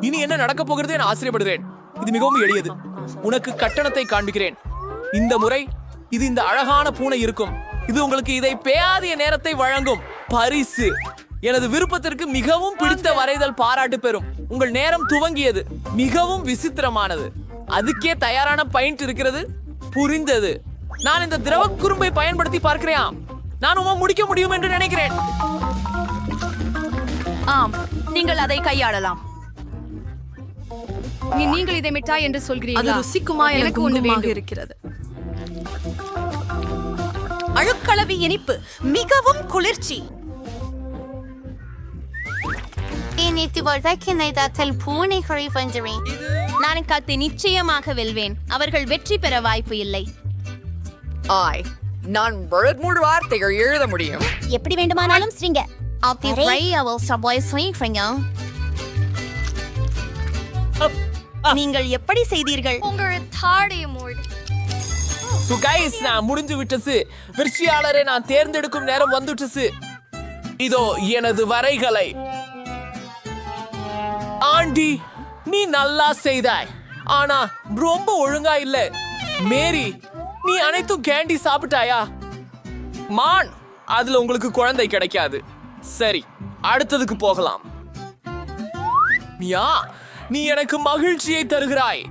இனி என்ன நடக்க போகிறது என ஆச்சரியப்படுகிறேன். இது மிகவும் எளியது. உனக்கு கட்டணத்தை காண்பிக்கிறேன். இந்த முறை இது இந்த அழகான பூனை இருக்கும். இது உங்களுக்கு இதை பேயாதிய நேரத்தை வழங்கும் பரிசு. எனது விருப்பத்திற்கு மிகவும் பிடித்த வரைதல் பாராட்டு பெறும். உங்கள் நேரம் துவங்கியது. மிகவும் விசித்திரமானது. அதுக்கே தயாரான பாயிண்ட் இருக்கிறது. புரிந்தது. நான் இந்த திரவ குறும்பை பயன்படுத்தி பார்க்கிறேன். நான் முடிக்க முடியும் என்று நினைக்கிறேன். ஆம், நீங்கள் அதை கையாளலாம். நீங்கள் இதை மிட்டாய் என்று சொல்கிறீர்களா? அது ருசிக்குமா? எனக்கு ஒன்று வேண்டும் இருக்கிறது. அழுக்களவி இனிப்பு, மிகவும் குளிர்ச்சி. பூனைகளை வென்றேன். நான் கத்தி நிச்சயமாக வெல்வேன். அவர்கள் வெற்றி பெற வாய்ப்பு இல்லை. ஆய், நான் மூன்று வார்த்தைகள் எழுத முடியும். எப்படி வேண்டுமானாலும் ஸ்ரீங்க. நீங்கள் எப்படி செய்தீர்கள்? உங்கள் தாடி மூடி. So guys, நான் முடிஞ்சு விட்டது. வெற்றியாளரை நான் தேர்ந்தெடுக்கும் நேரம் வந்துட்டது. இதோ எனது வரைகளை. ஆண்டி, நீ நல்லா செய்தாய். ஆனா ரொம்ப ஒழுங்கா இல்ல. மேரி, நீ அனைத்தும் கேண்டி சாப்பிட்டாயா? மான், அதுல உங்களுக்கு குழந்தை கிடைக்காது. சரி, அடுத்ததுக்கு போகலாம். மியா, நீ எனக்கு மகிழ்ச்சியை தருகிறாய்.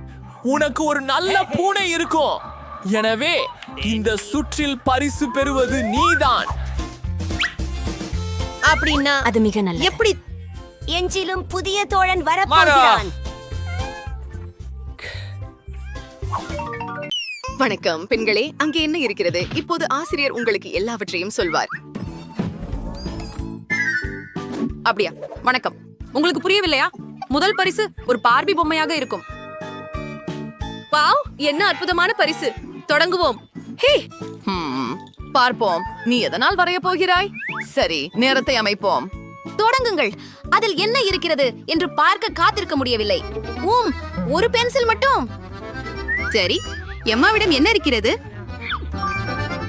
உனக்கு ஒரு நல்ல பூனை இருக்கும். எனவே இந்த சுற்றில் பரிசு பெறுவது நீதான். அப்படின்னா அது மிக நல்ல. எப்படி? எஞ்சிலும் புதிய தோழன் வரப்போகிறான். வணக்கம் பெண்களே, அங்கே என்ன இருக்கிறது? இப்போது ஆசிரியர் உங்களுக்கு எல்லாவற்றையும் சொல்வார். அப்படியா? வணக்கம். உங்களுக்கு புரியவில்லையா? முதல் பரிசு ஒரு பார்பி பொம்மையாக இருக்கும். வாவ், என்ன அற்புதமான பரிசு. தொடங்குவோம். ஹே, பார்ப்போம். நீ எதனால் வரைய போகிறாய்? சரி, நேரத்தை அமைப்போம். தொடங்குங்கள். அதில் என்ன இருக்கிறது என்று பார்க்க காத்திருக்க முடியவில்லை. ஒரு பென்சில் மட்டும். சரி, எம்மாவிடம் என்ன இருக்கிறது?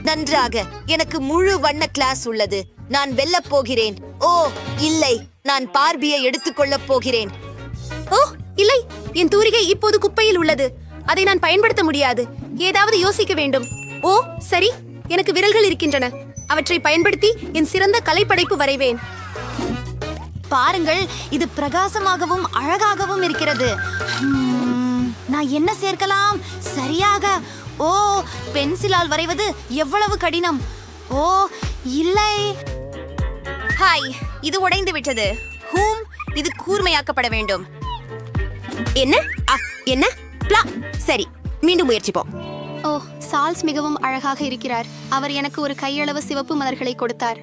நன்றாக. எனக்கு முழு வண்ண கிளாஸ் உள்ளது. நான் வெல்லப் போகிறேன். ஓ இல்லை, நான் பார்பியை எடுத்துக்கொள்ளப் போகிறேன். ஓ இல்லை, என் தூரிகை இப்போது குப்பையில் உள்ளது. அதை நான் பயன்படுத்த முடியாது. ஏதாவது யோசிக்க வேண்டும். ஓ சரி, எனக்கு விரல்கள் இருக்கின்றன. அவற்றை பயன்படுத்தி என் சிறந்த கலைப்படைப்பு வரைவேன். பாருங்கள், இது பிரகாசமாகவும் அழகாகவும் இருக்கிறது. நான் என்ன சேர்க்கலாம்? சரியாக. ஓ, பென்சிலால் வரைவது எவ்வளவு கடினம். ஓ இல்லை. ஹாய், இது உடைந்து விட்டது. இது கூர்மையாக்கப்பட வேண்டும். என்ன என்ன? சரி, மீண்டும் முயற்சிப்போம். ஓ, சால்ஸ் மிகவும் அழகாக இருக்கிறார். அவர் எனக்கு ஒரு கையளவு சிவப்பு மலர்களை கொடுத்தார்.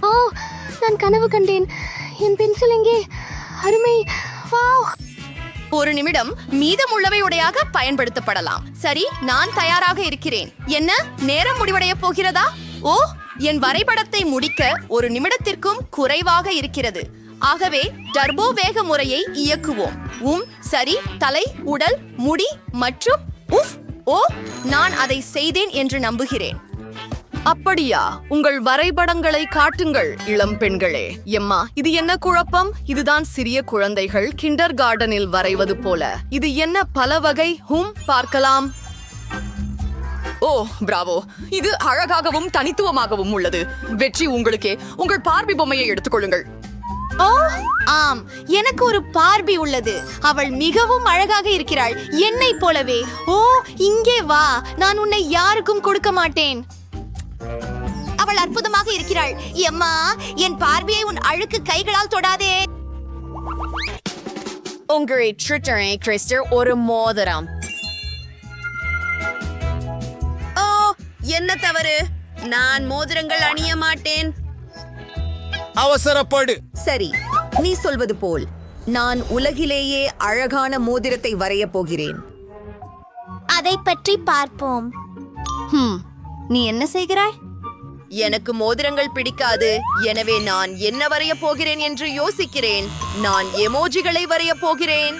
ஓ, நான் கனவு கண்டேன். என் பென்சில் எங்கே? அருமை. வாவ். ஒரு நிமிடம். மீதமுள்ளவை உடையாக பயன்படுத்தப்படலாம். சரி, நான் தயாராக இருக்கிறேன். என்ன, நேரம் முடிவடைய போகிறதா? ஓ, என் வரைபடத்தை முடிக்க ஒரு நிமிடத்திற்கும் குறைவாக இருக்கிறது. ஆகவே டர்போ வேக முறையை இயக்குவோம். சரி, தலை, உடல், முடி மற்றும் ஓ, நான் அதை செய்தேன் என்று நம்புகிறேன். அப்படியா? உங்கள் வரைபடங்களை காட்டுங்கள் இளம் பெண்களே. எம்மா, இது என்ன குழப்பம்? இதுதான் சிறிய குழந்தைகள் கிண்டர் கார்டனில் வரைவது போல. இது என்ன பல வகை? பார்க்கலாம். ஓ, பிராவோ. இது அழகாகவும் தனித்துவமாகவும் உள்ளது. வெற்றி உங்களுக்கே. உங்கள் பார்பி பொம்மையை எடுத்துக்கொள்ளுங்கள். ஓ ஆம், எனக்கு ஒரு பார்பி உள்ளது. அவள் மிகவும் அழகாக இருக்கிறாள், என்னை போலவே. ஓ, இங்கே வா. நான் உன்னை யாருக்கும் கொடுக்க மாட்டேன். அவள் அற்புதமாக இருக்கிறாள். எம்மா, என் பார்வையை உன் அழுக்கு கைகளால் தொடாதே. உங்களை கிறிஸ்டர் ஒரு மோதிரம். ஓ, என்ன தவறு? நான் மோதிரங்கள் அணிய மாட்டேன். அவசரப்படு. சரி, நீ சொல்வது போல் நான் உலகிலேயே அழகான மோதிரத்தை வரைய போகிறேன். அதை பற்றி பார்ப்போம். நீ என்ன செய்கிறாய்? எனக்கு மோதிரங்கள் பிடிக்காது. எனவே நான் என்ன வரைய போகிறேன் என்று யோசிக்கிறேன். நான் எமோஜிகளை வரைய போகிறேன்.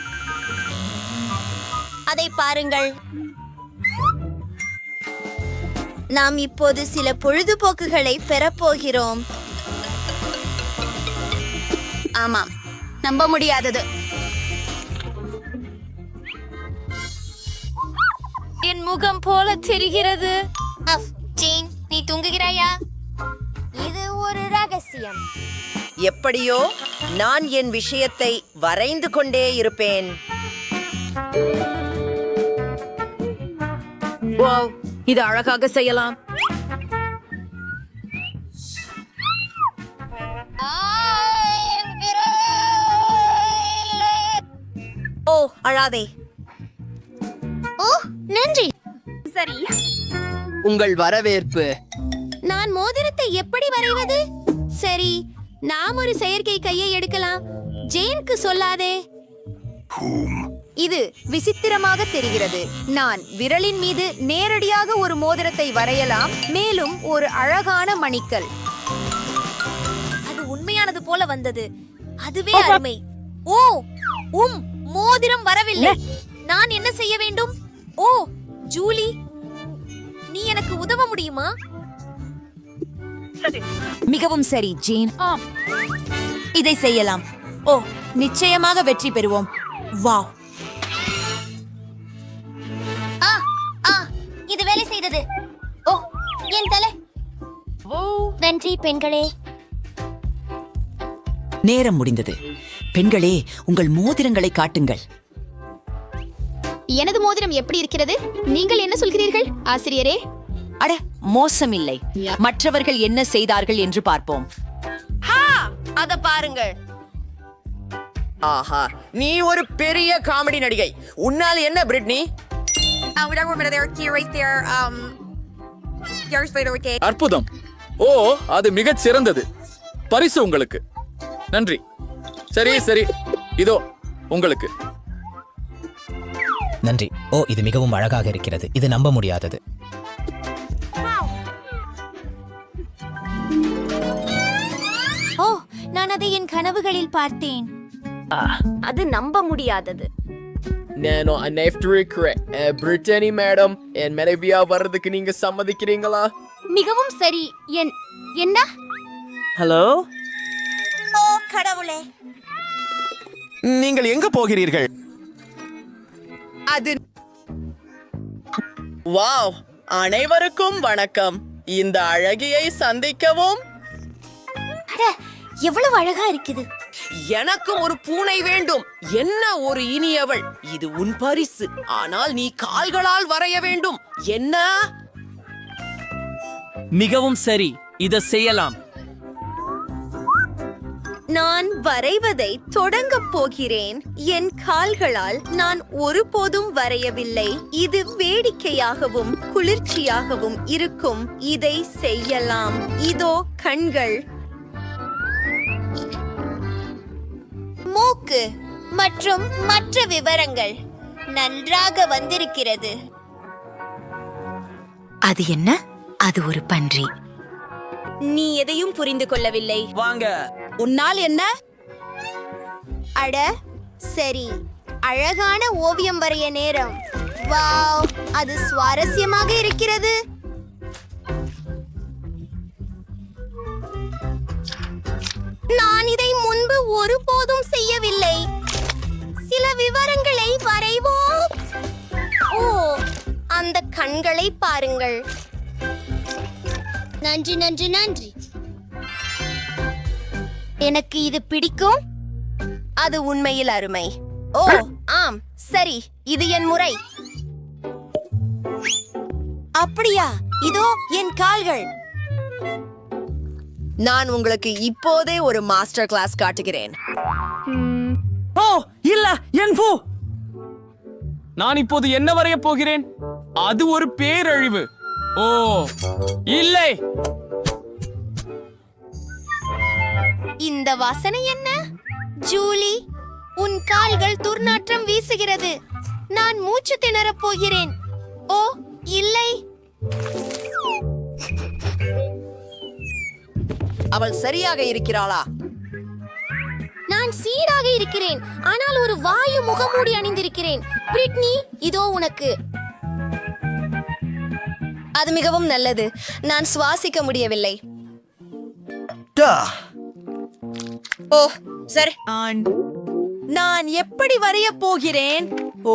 அதை பாருங்கள். நாம் இப்போது சில பொழுதுபோக்குகளை பெறப்போகிறோம். ஆமாம், நம்ப முடியாதது. என் முகம் போல தெரிகிறது. ஜேன், நீ தூங்குகிறாயா? இது ஒரு ரகசியம். எப்படியோ நான் என் விஷயத்தை வரைந்து கொண்டே இருப்பேன். வாவ், இது அழகாக செய்யலாம். ஓ, அழாதே. ஓ, நன்றி. சரி, உங்கள் வரவேற்பு. நான் மோதிரத்தை எப்படி வரைவது? சரி, நாம் ஒரு செயற்கை கையை எடுக்கலாம். ஜேனுக்கு சொல்லாதே. இது விசித்திரமாக தெரிகிறது. நான் விரலின் மீது நேரடியாக ஒரு மோதிரத்தை வரையலாம், மேலும் ஒரு அழகான மணிக்கல். அது உண்மையானது போல வந்தது. அதுவே அருமை. ஓ, மோதிரம் வரவில்லை. நான் என்ன செய்ய வேண்டும்? ஓ, ஜூலி, நீ எனக்கு உதவ முடியுமா? மிகவும் சரி, ஜேன். இதை செய்யலாம். ஓ, நிச்சயமாக வெற்றி பெறுவோம். வாவ், இது வேலை செய்தது. ஓ, என் தலை. நன்றி பெண்களே. நேரம் முடிந்தது. பெண்களே, உங்கள் மோதிரங்களை காட்டுங்கள். எனது மோதிரம் எப்படி இருக்கிறது? நீங்கள் என்ன சொல்கிறீர்கள் ஆசிரியரே? அட, மோசமில்லை. மற்றவர்கள் என்ன செய்தார்கள் என்று பார்ப்போம். அத பாருங்கள். ஆஹா, நீ ஒரு பெரிய காமெடி நடிகை. உன்னால் என்ன, பிரிட்னி? அற்புதம். ஓ, அது மிகச் சிறந்தது. பரிசு உங்களுக்கு. நன்றி. சரி சரி, இதோ உங்களுக்கு. நன்றி. ஓ, இது மிகவும் அழகாக இருக்கிறது. இது நம்ப முடியாதது. ஓ, நான் அதை என் கனவுகளில் பார்த்தேன். அது நம்ப முடியாதது. నేను இருக்கிறேன். பிரிட்டனி மேடம், என் மனைவியா வர்றதுக்கு நீங்க சம்மதிக்கிறீங்களா? மிகவும் சரி. என்ன? ஹலோ, ஓ கடவுளே. நீங்கள் எங்க போகிறீர்கள்? அது வாவ், அனைவருக்கும் வணக்கம். இந்த அழகியை சந்திக்கவும். எவ்வளவு அழகா இருக்குது. எனக்கும் ஒரு பூனை வேண்டும். என்ன ஒரு இனியவள். இது உன் பரிசு. ஆனால் நீ கால்களால் வரைய வேண்டும். என்ன? மிகவும் சரி, இத செய்யலாம். நான் வரைவதை தொடங்கப் போகிறேன். என் கால்களால் நான் ஒருபோதும் வரையவில்லை. இது வேடிக்கையாகவும் குளிர்ச்சியாகவும் இருக்கும். இதை செய்யலாம். இதோ கண்கள், மூக்கு மற்றும் மற்ற விவரங்கள் நன்றாக வந்திருக்கிறது. அது என்ன? அது ஒரு பன்றி. நீ எதையும் புரிந்து கொள்ளவில்லை. வாங்க. உன்னால் என்ன? அட சரி, அழகான ஓவியம் வரைய நேரம். வாவ், அது சுவாரஸ்யமாக இருக்கிறது. நான் இதை முன்பு ஒருபோதும் செய்யவில்லை. சில விவரங்களை வரைவோம். ஓ, அந்த கண்களை பாருங்கள். நன்றி நன்றி நன்றி. எனக்கு இது பிடிக்கும். அது உண்மையில் அருமை. ஓ ஆம், சரி, இது என் முறை. அப்படியா? இதோ என் கால்கள். நான் உங்களுக்கு இப்போதே ஒரு மாஸ்டர் கிளாஸ் காட்டுகிறேன். ஓ இல்ல, என் பூ. நான் இப்போது என்ன வரைய போகிறேன்? அது ஒரு பேரழிவு. ஓ இல்லை. இந்த வாசனை என்ன? ஜூலி, உன் கால்கள் துர்நாற்றம் வீசுகிறது. நான் மூச்சு திணறப் போகிறேன். ஓ இல்லை. அவள் சரியாக இருக்கிறாளா? நான் சீராக இருக்கிறேன், ஆனால் ஒரு வாயு முகமூடி அணிந்திருக்கிறேன். பிரிட்னி, இதோ உனக்கு. அது மிகவும் நல்லது. நான் சுவாசிக்க முடியவில்லை. டா. ஓ சரி. நான் எப்படி வரையப் போகிறேன்? ஓ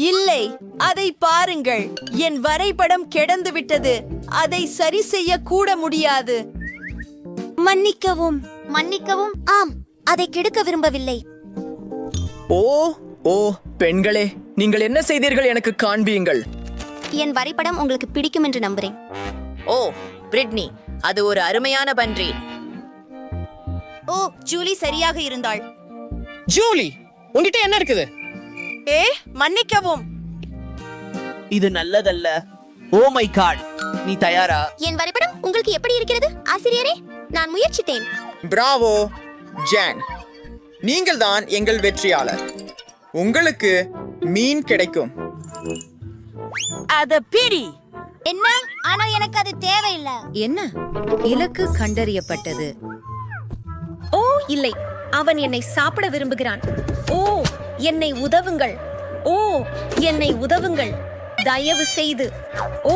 இல்லை, அதை பாருங்கள், என் வரைபடம் கிடந்து விட்டது. அதை சரி செய்ய கூட முடியாது. மன்னிக்கவும் மன்னிக்கவும். ஆம், அதை கெடுக்க விரும்பவில்லை. ஓ ஓ பெண்களே, நீங்கள் என்ன செய்தீர்கள் எனக்கு காண்பியுங்கள். என் வரைபடம் உங்களுக்கு பிடிக்கும் என்று நம்புறேன். ஓ பிரிட்னி, அது ஒரு அருமையான பன்றி. ஓ ஜூலி சரியாக இருந்தாள். ஜூலி, உன்கிட்ட என்ன இருக்குது? மன்னிக்கவும். இது நல்லதல்ல. ஓ மை காட், நீ தயாரா? என் வரைபடம் உங்களுக்கு எப்படி இருக்கிறது ஆசிரியரே? நான் முயற்சித்தேன். பிராவோ ஜான், நீங்கள் தான் எங்கள் வெற்றியாளர். உங்களுக்கு மீன் கிடைக்கும். அத பிடி. என்ன? ஆனால் எனக்கு அது தேவையில்லை. என்ன? இலக்கு கண்டறியப்பட்டது. ஓ இல்லை, அவன் என்னை சாப்பிட விரும்புகிறான். ஓ என்னை உதவுங்கள். ஓ என்னை உதவுங்கள், தயவு செய்து. ஓ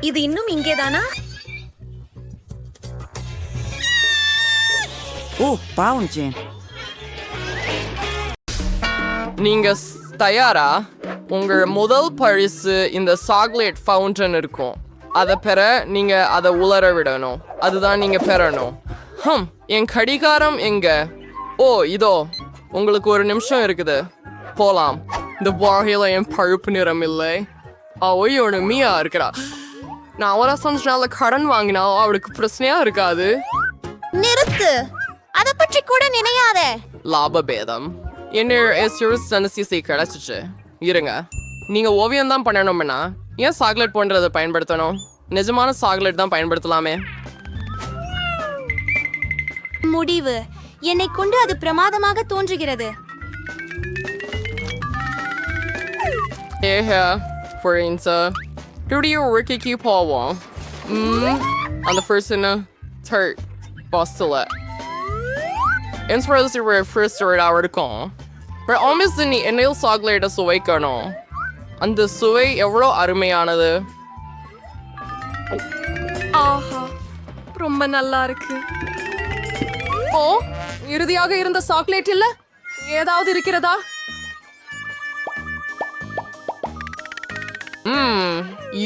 இது இன்னும் இங்கேதானா? ஓ பாவம் ஜேன். நீங்க தயாரா? உங்கள் முதல் பரிசு இந்த சாக்லேட் ஃபவுண்டன் இருக்கும். அதை பெற நீங்க அதை உலர விடணும். அதுதான் நீங்க பெறணும். என் கடிகாரம் எங்க? ஓ இதோ. உங்களுக்கு ஒரு நிமிஷம் இருக்குது. போலாம். இந்த வாகையில என் பழுப்பு நிறம் இல்லை. அவயோட மீயா இருக்கிறா. நான் அவரை சந்தால கடன் வாங்கினா அவளுக்கு பிரச்சனையா இருக்காது. நிறுத்து, அதை பற்றி கூட நினையாத. லாப பேதம். என்ன சனசி கிடைச்சிச்சு. இருங்க, நீங்க ஓவியம் தான் பண்ணணும்னா ஏன் சாக்லேட் போன்றதை பயன்படுத்தணும்? நிஜமான சாக்லேட் தான் பயன்படுத்தலாமே. முடிவு. என்னை கொண்டு அது பிரமாதமாக தோன்றுகிறது. ஏஹ புரிஞ்சா டுடியோ ஒர்க்கிக்கு போவோம். அந்த ஃபர்ஸ்ட் தேர்ட் பஸ்ஸில் இன்ஸ்பிரேஷன் ஃபர்ஸ்ட் இருக்கும். ஆல்மோஸ்ட் நீ எண்ணெயில் சாக்லேட்டை சுவைக்கணும். அந்த சுவை எவ்வளோ அருமையானது. ஆஹா, ரொம்ப நல்லா இருக்கு. ஓ, இறுதியாக இருந்த சாக்லேட் இல்ல? ஏதாவது இருக்கிறதா?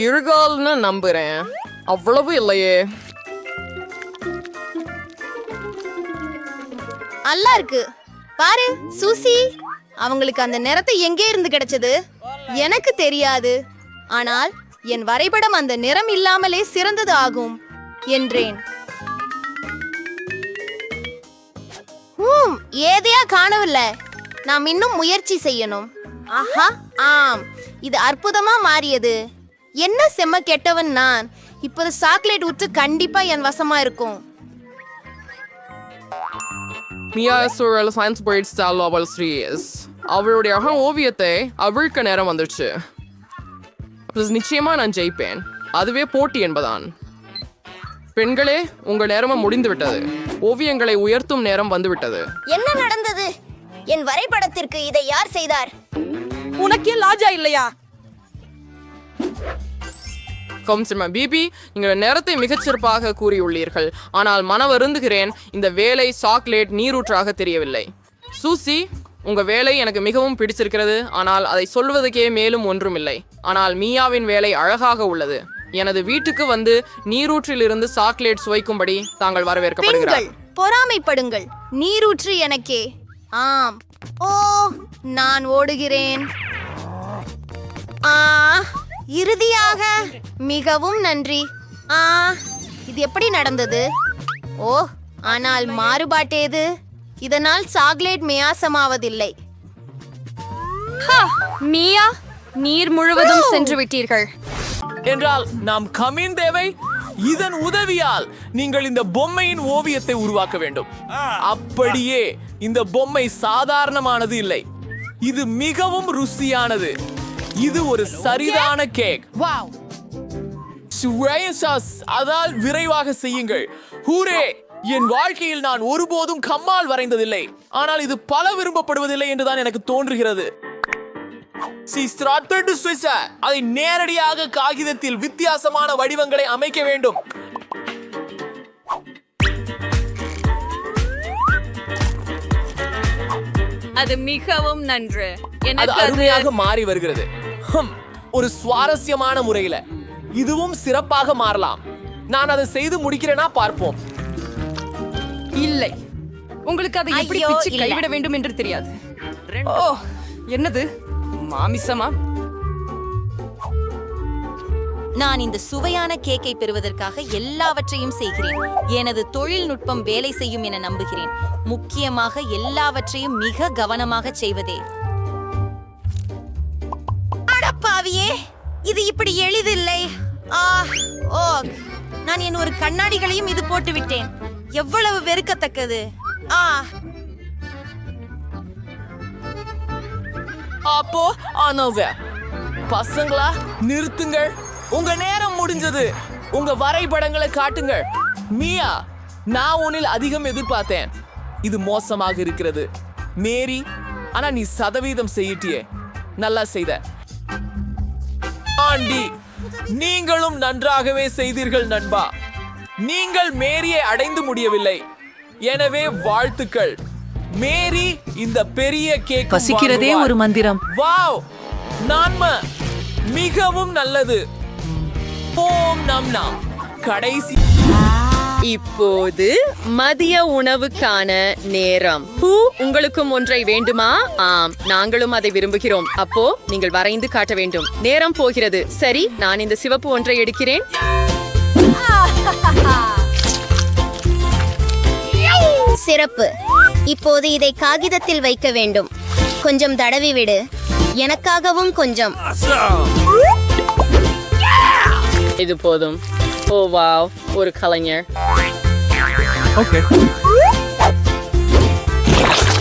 இருகால்னு நம்புறேன். அவ்வளவு இல்லையே. நல்லா இருக்கு பாரு சூசி. அவங்களுக்கு அந்த நிறத்தை எங்கே இருந்து கிடைச்சது எனக்கு தெரியாது. ஆனால் என் வரைபடம் அந்த நிறம் இல்லாமலே சிறந்தது ஆகும் என்றேன். ஏதையா காணவில்லை. நாம் இன்னும் முயற்சி செய்யணும். ஆஹா, ஆம், இது அற்புதமா மாறியது. என்ன செம்ம கெட்டவன் நான். இப்போது சாக்லேட் ஊற்று கண்டிப்பா என் வசமா இருக்கும். மியா சூழல் சயின்ஸ் பிரைட் ஸ்டால் லெவல் 3 அவளுடைய ஓவியத்தை அவிழ்க்க நேரம் வந்துருச்சு. நிச்சயமா நான் ஜெயிப்பேன். அதுவே போட்டி என்பதான். பெண்களே, உங்கள் நேரமும் முடிந்து விட்டது. ஓவியங்களை உயர்த்தும் நேரம் வந்துவிட்டது. என்ன நடந்தது? என் வரைபடத்திற்கு இதை யார் செய்தார்? உனக்கே லாஜா இல்லையா? பிபி, நீங்கள் நேரத்தை மிகச்சிறப்பாக கூறியுள்ளீர்கள். ஆனால் மனவருந்துகிறேன், இந்த வேலை சாக்லேட் நீரூற்றாக தெரியவில்லை. சூசி, உங்க வேலை எனக்கு மிகவும் பிடிச்சிருக்கிறது. ஆனால் அதை சொல்வதற்கே மேலும் ஒன்றுமில்லை. ஆனால் மியாவின் வேலை அழகாக உள்ளது. எனது வீட்டுக்கு வந்து நீரூற்றிலிருந்து சாக்லேட் சுவைக்கும்படி தாங்கள் வரவேற்கப்படுகிறார். பொறாமைப்படுங்கள். நீரூற்று எனக்கே. ஆம். ஓ, நான் ஓடுகிறேன். இறுதியாக மிகவும் நன்றி. இது எப்படி நடந்தது? ஓ, ஆனால் மாறுபாட்டேது. இதனால் சாக்லேட் மேயாசமாவதில்லை. மியா, நீர் முழுவதும் சென்று விட்டீர்கள் என்றால் நாம் கமின் தேவை. இதன் உதவியால் நீங்கள் இந்த பொம்மையின் ஓவியத்தை உருவாக்க வேண்டும். அப்படியே இந்த பொம்மை சாதாரணமானது இல்லை. இது மிகவும் ருசியானது. இது ஒரு சரிதான கேக். அதால் விரைவாக செய்யுங்கள். ஹூரே! என் வாழ்க்கையில் நான் ஒருபோதும் கம்மால் வரைந்ததில்லை. ஆனால் இது பல விரும்பப்படுவதில்லை என்றுதான் எனக்கு தோன்றுகிறது. அதை நேரடியாக காகிதத்தில் வித்தியாசமான வடிவங்களை அமைக்க வேண்டும். அது மிகவும் நன்று அது அருமையாக மாறி வருகிறது. ஒரு சுவாரஸ்யமான முறையில இதுவும் சிறப்பாக மாறலாம். நான் அதை செய்து முடிக்கிறேனா பார்ப்போம். இல்லை, உங்களுக்கு அதை எப்படி பிச்சு கைவிட வேண்டும் என்று தெரியாது. ஓ, என்னது மாமிசமா? நான் இந்த சுவையான கேக்கை பெறுவதற்காக எல்லாவற்றையும் செய்கிறேன். எனது தொழில்நுட்பம் வேலை செய்யும் என நம்புகிறேன். முக்கியமாக எல்லாவற்றையும் மிக கவனமாக செய்வதே. அடப்பாவியே, இது இப்படி எளிதில்லை. நான் என் ஒரு கண்ணாடிகளையும் இது போட்டு விட்டேன். எவ்வளவு வெறுக்கத்தக்கது. அப்போ ஆனோவே பசங்களா, நிறுத்துங்கள். உங்க நேரம் முடிஞ்சது. உங்க வரைபடங்களை காட்டுங்கள். மியா, நான் உன்னில் அதிகம் எதிர்பார்த்தேன். இது மோசமாக இருக்கிறது. மேரி, ஆனா நீ சதவீதம் செய்யிட்டியே. நல்லா செய்த. ஆண்டி, நீங்களும் நன்றாகவே செய்தீர்கள் நண்பா. நீங்கள் மேரியை அடைந்து முடியவில்லை. எனவே வாழ்த்துக்கள். மேரி இந்த பெரிய கேக் பசிக்கிறதே ஒரு மந்திரம். வாவ், நான்ம மிகவும் நல்லது. ஓம் நம் நாம். கடைசி இப்போது மதிய உணவுக்கான நேரம். உங்களுக்கும் ஒன்றை வேண்டுமா? ஆம், நாங்களும் அதை விரும்புகிறோம். அப்போ நீங்கள் வரைந்து காட்ட வேண்டும். நேரம் போகிறது. சரி, நான் இந்த சிவப்பு ஒன்றை எடுக்கிறேன். சிறப்பு. இப்போது இதை காகிதத்தில் வைக்க வேண்டும். கொஞ்சம் தடவி விடு. எனக்காகவும் கொஞ்சம். இது போதும். ஓ வாவ், ஒரு கலைஞர்.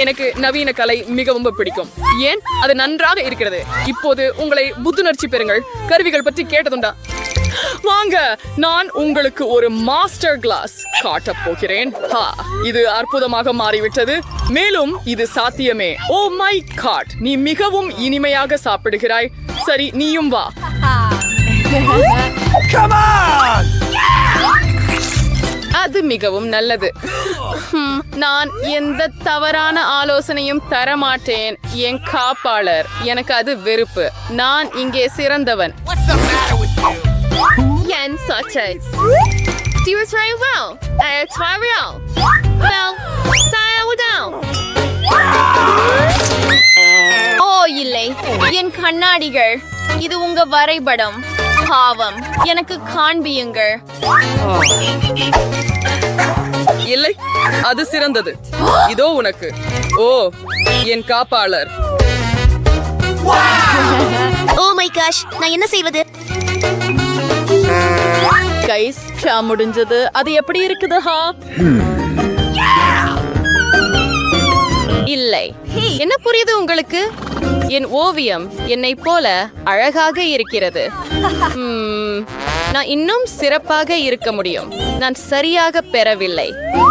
எனக்கு நவீன கலை மிகவும் பிடிக்கும். ஏன்? அது நன்றாக இருக்கிறது. இப்போது உங்களை புத்துணர்ச்சி பெறுங்கள். கருவிகள் பற்றி கேட்டதுண்டா? வாங்க, நான் உங்களுக்கு ஒரு மாஸ்டர் கிளாஸ் காட்டப் போகிறேன். இது அற்புதமாக மாறிவிட்டது. மேலும் இது சாத்தியமே. ஓ மை காட், நீ மிகவும் இனிமையாக சாப்பிடுகிறாய். சரி, நீயும் வா. அது மிகவும் நல்லது. நான் எந்த தவறான ஆலோசனையும் தர மாட்டேன். என் காப்பாளர், எனக்கு அது வெறுப்பு. நான் இங்கே சிறந்தவன். என் சச்சை. ஓ இல்லை, என் கண்ணாடிகள். இது உங்க வரைபடம். பாவம், எனக்கு காண்பியுங்கள். இல்லை, அது சிறந்தது. இதோ உனக்கு. ஓ, என் காப்பாளர். ஓ மை காஷ், நான் என்ன செய்வது? கைஸ், முடிஞ்சது. அது எப்படி இருக்குது? இல்லை, என்ன புரியுது உங்களுக்கு? என் ஓவியம் என்னை போல அழகாக இருக்கிறது. நான் இன்னும் சிறப்பாக இருக்க முடியும். நான் சரியாக பெறவில்லை.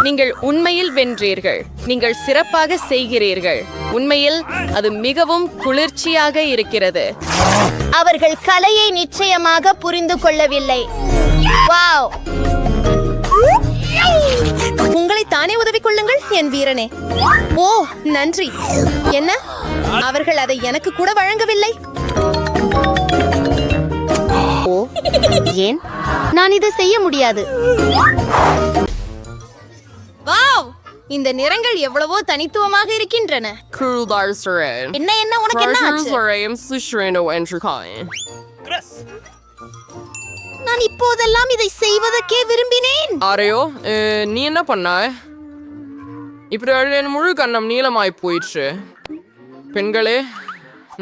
நீங்கள் உண்மையில் வென்றீர்கள். நீங்கள் சிறப்பாக செய்கிறீர்கள். உண்மையில் அது மிகவும் குளிர்ச்சியாக இருக்கிறது. அவர்கள் கலையை நிச்சயமாக புரிந்து கொள்ளவில்லை. வாவ்! உங்களை தானே உதவி கொள்ளுங்கள் என் வீரனே. ஓ, நன்றி. என்ன? அவர்கள் அதை எனக்கு கூட வழங்கவில்லை. ஓ, ஏன்? நான் இதை செய்ய முடியாது. வாவ்! இந்த நிறங்கள் எவ்வளவோ தனித்துவமாக இருக்கின்றன. என்ன என்ன உனக்கு என்ன ஆச்சு? நான் இப்போதெல்லாம் இதை செய்வதற்கே விரும்பினேன். ஆரையோ, நீ என்ன பண்ண? இப்படி என் முழு கண்ணம் நீளமாய் போயிடுச்சு. பெண்களே,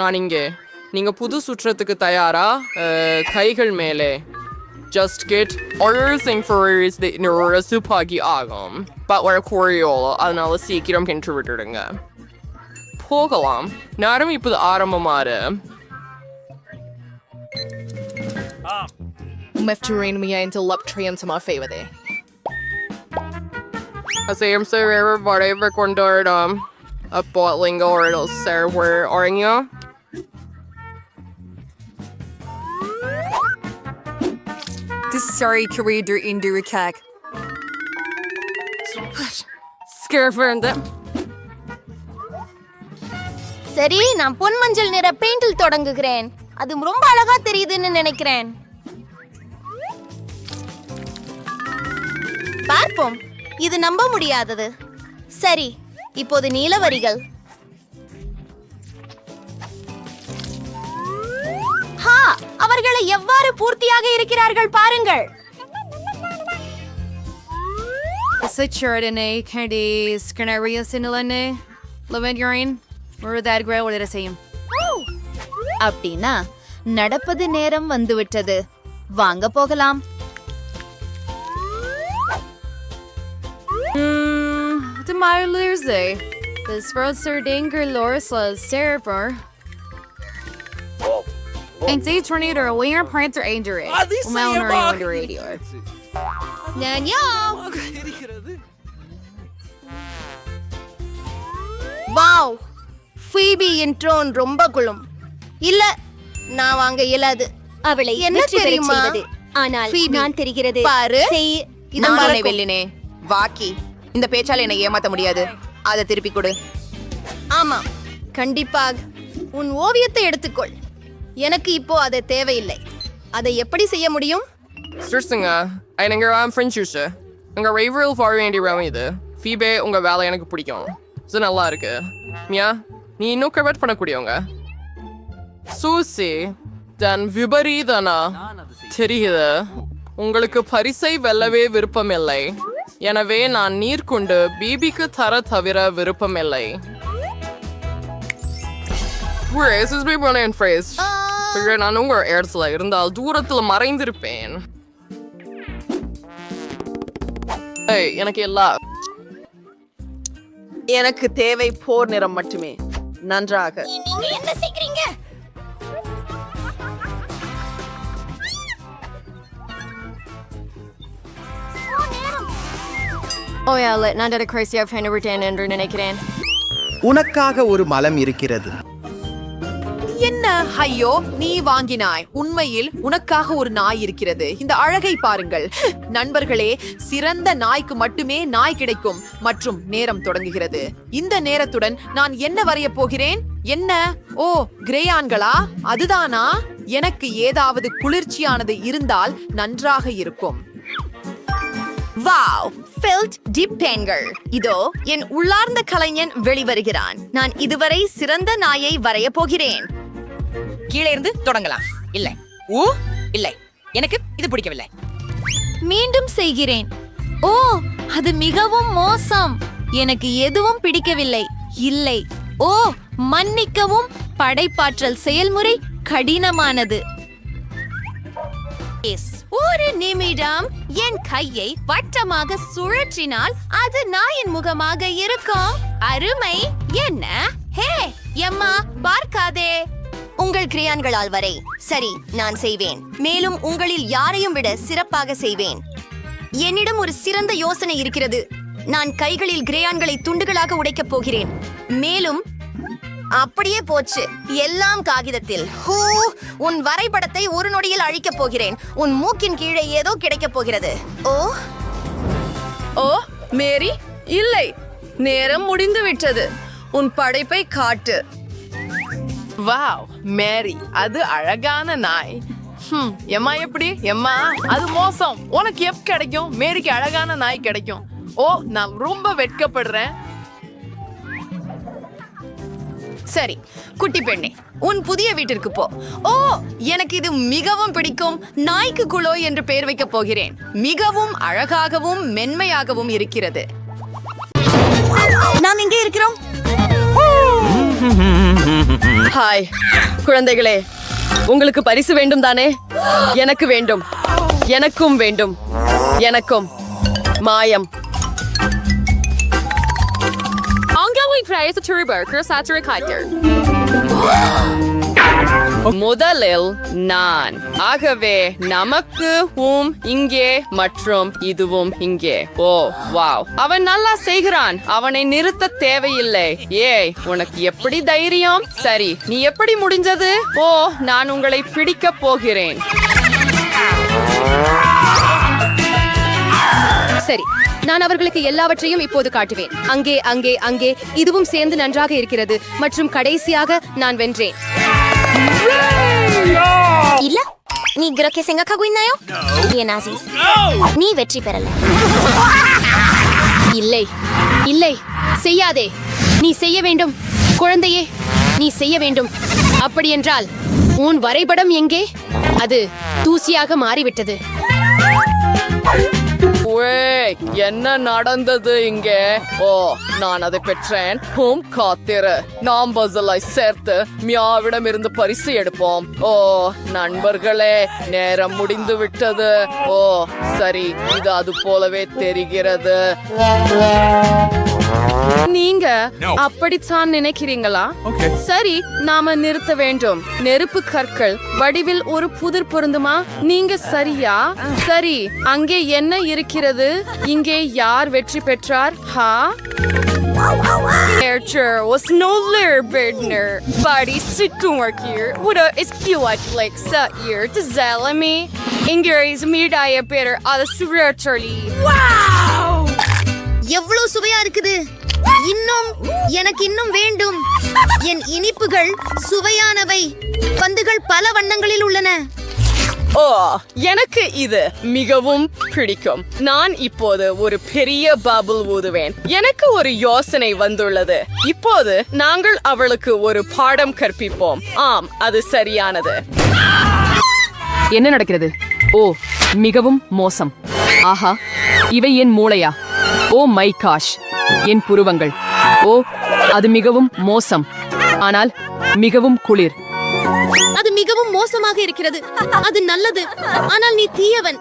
நான் இங்கே. நீங்க புது சுற்றத்துக்கு தயாரா? கைகள் மேலே. ஜஸ்ட் கெட் ரசுப்பாகி ஆகும். வர கோரியோல, அதனால சீக்கிரம் கென்று விட்டுடுங்க. போகலாம். நேரம் இப்போது ஆரம்பமாறு. Asayam sa river whatever condordum a bottling or it'll serve where orange. This sorry career in the kag. Scare for them. சரி, நான் பொன் மஞ்சள் நிற பெயிண்டில் தொடங்குகிறேன். அது ரொம்ப அழகா தெரியுதுன்னு நினைக்கிறேன். பார்ப்போம். இது நம்ப முடியாதது. சரி, இப்போது நீல வரிகள். ஹா, அவர்களை எவ்வாறு பூர்த்தியாக இருக்கிறார்கள் பாருங்கள். அப்படின்னா நடப்பது நேரம் வந்துவிட்டது. வாங்க போகலாம். வாவ், ஃபீபியின் ட்ரோன் ரொம்ப குளும். இல்ல, நான் வாங்க இயலாது. அவளை என்ன வெற்றி பெறச் தெரியுமா? செய்வது. ஆனால் ஃபீபி, நான் தெரிகிறது. பாரு, இது மறக்கும். வெள்ளினே வாக்கி, இந்த பேச்சால என்னை ஏமாத்த முடியாது. அதை திருப்பி கொடு. ஆமா, கண்டிப்பாக. உன் ஓவியத்தை எடுத்துக்கொள். எனக்கு இப்போ அது தேவையில்லை. அதை எப்படி செய்ய முடியும்? ஸ்ட்ரெஸ்ஸுங்க எனக்கு ஃப்ரெண்ட்ஷூஷு உங்கள் ரைவரில் ஃபார் வேண்டிய வேலை இது. ஃபீபே, உங்கள் வேலை எனக்கு பிடிக்கும். இது நல்லா இருக்கு. மியா, நீ இன்னும் கமெண்ட் பண்ணக்கூடியவங்க. சூசி தன் விபரீதனா தெரியுது. உங்களுக்கு பரிசை வெல்லவே விருப்பமில்லை. எனவே நான் நீர் கொண்டு பிபிக்கு தர தவிர விருப்பமில்லை. நான் உங்க இடத்துல இருந்தால் தூரத்தில் மறைந்திருப்பேன். எனக்கு எனக்கு தேவை போர் நிறம் மட்டுமே. நன்றாக. நீங்க என்ன செய்கிறீங்க? என்று நினைக்கிறேன். உனக்காக ஒரு மலம் இருக்கிறது. என்ன? ஐயோ, நீ வாங்கினாய். உண்மையில் உனக்காக ஒரு நாய் இருக்கிறது. இந்த அழகை பாருங்கள் நண்பர்களே. சிறந்த நாய்க்கு மட்டுமே நாய் கிடைக்கும் மற்றும் நேரம் தொடங்குகிறது. இந்த நேரத்துடன் நான் என்ன வரைய போகிறேன்? என்ன? ஓ, கிரேயான்களா? அதுதானா? எனக்கு ஏதாவது குளிர்ச்சியானது இருந்தால் நன்றாக இருக்கும். வாவ், ஃபெல்ட் டிப் பென்கள். இதோ என் உள்ளார்ந்த கலைஞன் வெளிவருகிறான். நான் இதுவரை சிறந்த நாயை வரைய போகிறேன். கீழே இருந்து தொடங்கலாம். இல்லை, இல்லை, எனக்கு இது பிடிக்கவில்லை. மீண்டும் செய்கிறேன். ஓ, அது மிகவும் மோசம். எனக்கு எதுவும் பிடிக்கவில்லை. இல்லை. ஓ, மன்னிக்கவும். படைப்பாற்றல் செயல்முறை கடினமானது. ஒரு நிமிடம். என் கையை வட்டமாக சுழற்றினால் அது நாயின் முகமாக இருக்கும். அருமை. என்ன? ஹே, எம்மா, பார்க்காதே. உங்கள் கிரியான்களால் வரை. சரி, நான் செய்வேன். மேலும் உங்களில் யாரையும் விட சிறப்பாக செய்வேன். என்னிடம் ஒரு சிறந்த யோசனை இருக்கிறது. நான் கைகளில் கிரேயான்களை துண்டுகளாக உடைக்கப் போகிறேன். மேலும் அப்படியே போச்சு, எல்லாம் காகிதத்தில். ஹூ, உன் வரைபடத்தை ஒரு நொடியில் அழிக்கப் போகிறேன். உன் மூக்கின் கீழே ஏதோ கிடைக்கப் போகிறது. ஓ ஓ, மேரி, இல்லை, நேரம் முடிந்து விட்டது. உன் படைப்பை காட்டு. வாவ், மேரி, அது அழகான நாய். எம்மா, எப்படி? எம்மா, அது மோசம். உனக்கு எப் கிடைக்கும்? மேரிக்கு அழகான நாய் கிடைக்கும். ஓ, நான் ரொம்ப வெட்கப்படுறேன். சரி, குட்டி பெண்ணே, உன் புதிய வீட்டிற்கு போ. ஓ, எனக்கு இது மிகவும் பிடிக்கும். நாய்க்கு குளோ என்று பெயர் வைக்கப் போகிறேன். மிகவும் அழகாகவும் மென்மையாகவும் இருக்கிறது. நாம் எங்கே இருக்கிறோம்? ஹாய் குழந்தைகளே, உங்களுக்கு பரிசு வேண்டும் தானே? எனக்கு வேண்டும். எனக்கும் வேண்டும். எனக்கும். மாயம். முதலில் நான். ஆகவே நமக்கு இங்கே மற்றும் இதுவும் இங்கே. ஓ, வாவ், அவன் நல்லா செய்கிறான். அவனை நிறுத்த தேவையில்லை. ஏய், உனக்கு எப்படி தைரியம்? சரி, நீ எப்படி முடிஞ்சது? ஓ, நான் உங்களை பிடிக்க போகிறேன். சரி, நான் அவர்களுக்கு எல்லாவற்றையும் இப்போது காட்டுவேன். அங்கே அங்கே அங்கே இதுவும் சேர்ந்து நன்றாக இருக்கிறது மற்றும் கடைசியாக நான் வென்றேன். இல்ல நீ 그렇게 생각하고 있나요? 예나시스. நீ வெற்றி பெறல. இல்லை இல்லை செய்யாதே. நீ செய்ய வேண்டும் குழந்தையே, நீ செய்ய வேண்டும். அப்படியென்றால் உன் வரைபடம் எங்கே? அது தூசியாக மாறிவிட்டது. என்ன நடந்தது இங்கே? ஓ, நான் அதை பெற்றேன். காத்திரு, நாம் பசலை சேர்த்து மியாவிடம் இருந்து பரிசு எடுப்போம். ஓ நண்பர்களே, நேரம் முடிந்து விட்டது. ஓ சரி, இது அது போலவே தெரிகிறது. நீங்க அப்படித்தான் நினைக்கிறீங்களா? சரி, நாம நிறுத்த வேண்டும். நெருப்பு கற்கள் வடிவில் ஒரு புதிர் பொருந்துமா? நீங்க சரியா? சரி, அங்கே என்ன இருக்கிறது? இங்கே யார் வெற்றி பெற்றார்? Archer was no Lerbedner, but he's sitting here. What is like that year to Zalami? Inger is Midaya better, spiritually. Wow! எவ்வளவு சுவையா இருக்குது. எனக்கு இன்னும் வேண்டும். என் இனிப்புகள் சுவையானவை. பந்துகள் பல வண்ணங்களில் உள்ளன. ஓ, எனக்கு இது மிகவும் பிடிக்கும். நான் இப்போது ஒரு பெரிய பபிள் ஊதுவேன். எனக்கு ஒரு யோசனை வந்துள்ளது. இப்போது நாங்கள் அவளுக்கு ஒரு பாடம் கற்பிப்போம். ஆம், அது சரியானது. என்ன நடக்கிறது? ஓ, மிகவும் மோசம். ஆஹா, இவை என் மூளையா? ஓ மை காஷ், என் புருவங்கள். ஓ, அது மிகவும் மோசம். ஆனால் மிகவும் குளிர். அது மிகவும் மோசமாக இருக்கிறது. அது நல்லது, ஆனால் நீ தீயவன்.